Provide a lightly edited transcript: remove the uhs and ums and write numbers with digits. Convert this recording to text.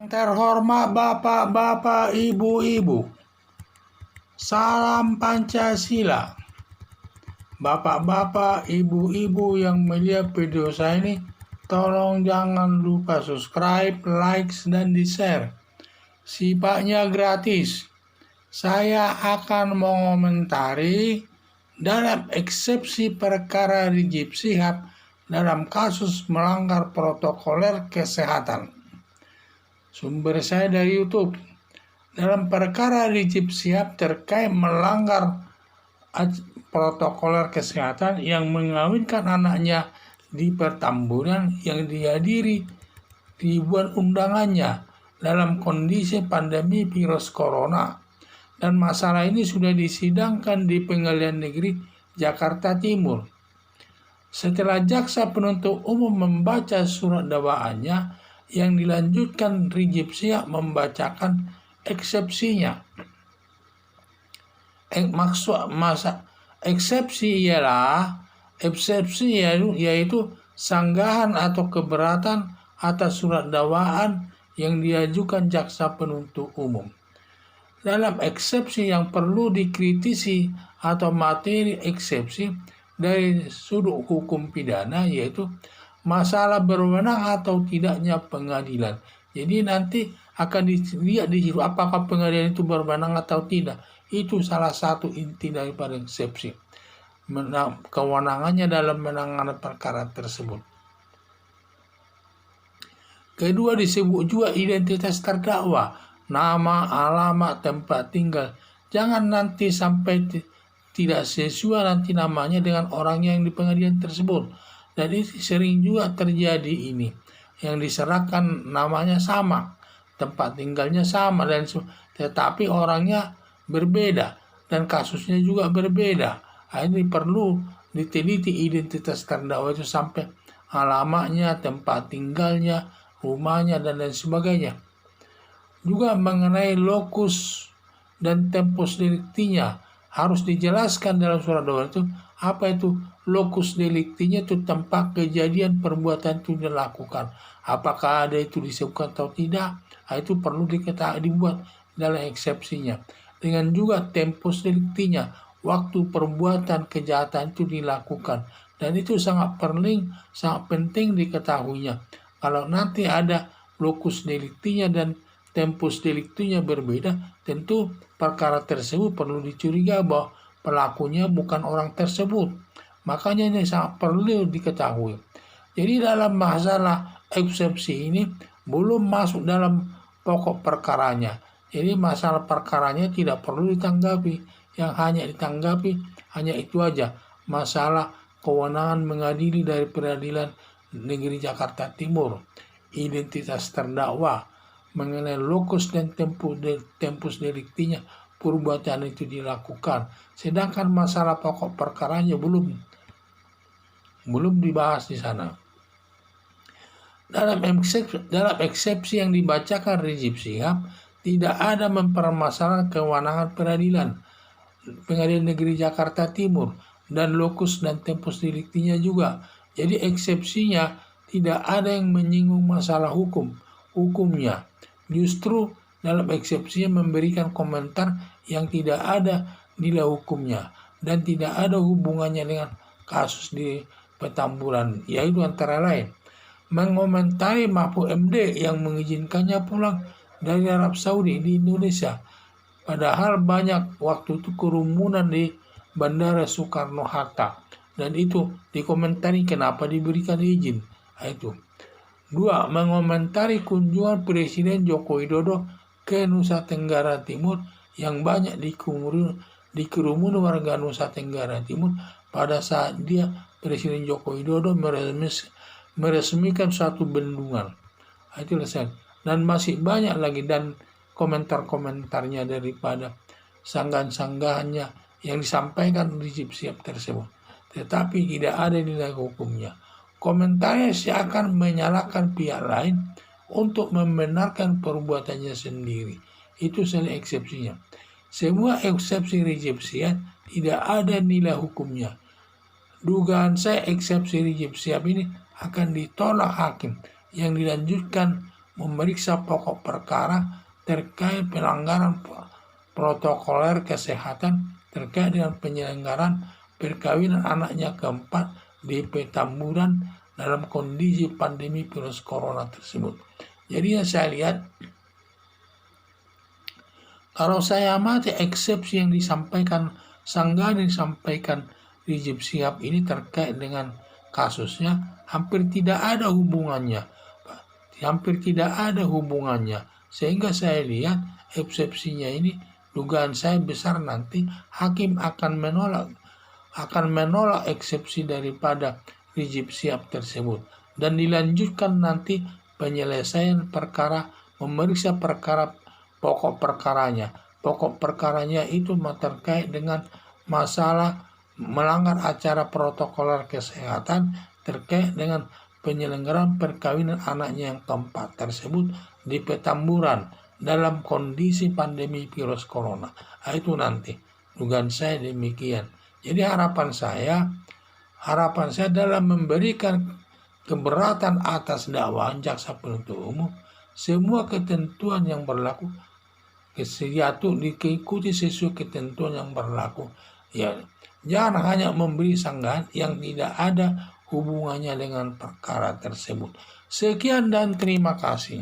Terhormat Bapak-bapak, Ibu-ibu, salam Pancasila. Bapak-bapak, Ibu-ibu yang melihat video saya ini, tolong jangan lupa subscribe, like, dan di-share. Sifatnya gratis. Saya akan mengomentari dalam eksepsi perkara Rizik Syihab dalam kasus melanggar protokoler kesehatan. Sumber saya dari YouTube. Dalam perkara Rizik Syihab terkait melanggar protokoler kesehatan yang mengawinkan anaknya di Petamburan yang dihadiri ribuan undangannya dalam kondisi pandemi virus corona. Dan masalah ini sudah disidangkan di Pengadilan Negeri Jakarta Timur. Setelah jaksa penuntut umum membaca surat dakwaannya, yang dilanjutkan Rizik Syihab membacakan eksepsinya. Eksepsi yaitu sanggahan atau keberatan atas surat dakwaan yang diajukan jaksa penuntut umum. Dalam eksepsi yang perlu dikritisi atau materi eksepsi dari sudut hukum pidana yaitu masalah berwenang atau tidaknya pengadilan. Jadi nanti akan dilihat di situ apakah pengadilan itu berwenang atau tidak. Itu salah satu inti daripada eksepsi. Kewenangannya dalam menangani perkara tersebut. Kedua, disebut juga identitas terdakwa, nama, alamat, tempat tinggal. Jangan nanti sampai tidak sesuai nanti namanya dengan orang yang di pengadilan tersebut. Jadi sering juga terjadi ini, yang diserahkan namanya sama, tempat tinggalnya sama, dan tetapi orangnya berbeda dan kasusnya juga berbeda. Ini perlu diteliti identitas terdakwa itu sampai alamatnya, tempat tinggalnya, rumahnya, dan lain sebagainya. Juga mengenai lokus dan tempus delictinya harus dijelaskan dalam surat dakwaan itu. Apa itu lokus delictinya? Itu tempat kejadian perbuatan itu dilakukan. Apakah ada itu disebutkan atau tidak? Itu perlu dibuat dalam eksepsinya. Dengan juga tempus delictinya, waktu perbuatan kejahatan itu dilakukan. Dan itu sangat penting diketahuinya. Kalau nanti ada lokus delictinya dan tempus delictinya berbeda, tentu perkara tersebut perlu dicurigai bahwa pelakunya bukan orang tersebut. Makanya ini sangat perlu diketahui. Jadi dalam masalah eksepsi ini belum masuk dalam pokok perkaranya. Jadi masalah perkaranya tidak perlu ditanggapi. Yang hanya ditanggapi hanya itu aja. Masalah kewenangan mengadili dari Pengadilan Negeri Jakarta Timur. Identitas terdakwa. Mengenai lokus dan tempus delictinya, perbuatan itu dilakukan. Sedangkan masalah pokok perkaranya belum dibahas di sana. Dalam eksepsi yang dibacakan Rizik Syihab tidak ada mempermasalahkan kewenangan Pengadilan Negeri Jakarta Timur dan lokus dan tempus delictinya juga. Jadi eksepsinya tidak ada yang menyinggung masalah hukumnya. Justru dalam eksepsinya memberikan komentar yang tidak ada nilai hukumnya dan tidak ada hubungannya dengan kasus di Petamburan, yaitu antara lain mengomentari Mahfud MD yang mengizinkannya pulang dari Arab Saudi di Indonesia, padahal banyak waktu itu kerumunan di Bandara Soekarno-Hatta, dan itu dikomentari kenapa diberikan izin. Itu. 2. Mengomentari kunjungan Presiden Joko Widodo ke Nusa Tenggara Timur yang banyak dikerumuni warga Nusa Tenggara Timur pada saat Presiden Joko Widodo meresmikan suatu bendungan. Itu dan masih banyak lagi dan komentar-komentarnya daripada sanggahan-sanggahannya yang disampaikan Rizik Syihab tersebut. Tetapi tidak ada nilai hukumnya. Komentarnya seakan menyalahkan pihak lain untuk membenarkan perbuatannya sendiri. Itu salah eksepsinya. Semua eksepsi Rizik Syihab tidak ada nilai hukumnya. Dugaan saya eksepsi Rizik Syihab ini akan ditolak hakim yang dilanjutkan memeriksa pokok perkara terkait pelanggaran protokoler kesehatan terkait dengan penyelenggaraan perkawinan anaknya keempat di Petamburan dalam kondisi pandemi virus corona tersebut. Jadi yang saya lihat, kalau saya amati eksepsi yang disampaikan, sanggah disampaikan Rizik Syihab ini terkait dengan kasusnya, hampir tidak ada hubungannya. Sehingga saya lihat eksepsinya ini, dugaan saya besar nanti hakim akan menolak eksepsi daripada Rizik Syihab tersebut dan dilanjutkan nanti penyelesaian perkara, memeriksa perkara pokok perkaranya. Pokok perkaranya itu terkait dengan masalah melanggar acara protokoler kesehatan terkait dengan penyelenggaraan perkawinan anaknya yang keempat tersebut di Petamburan dalam kondisi pandemi virus corona. Itu nanti dugaan saya demikian. Jadi harapan saya dalam memberikan keberatan atas dakwaan jaksa penuntut umum, semua ketentuan yang berlaku diikuti sesuai ketentuan yang berlaku. Ya, jangan hanya memberi sanggahan yang tidak ada hubungannya dengan perkara tersebut. Sekian dan terima kasih.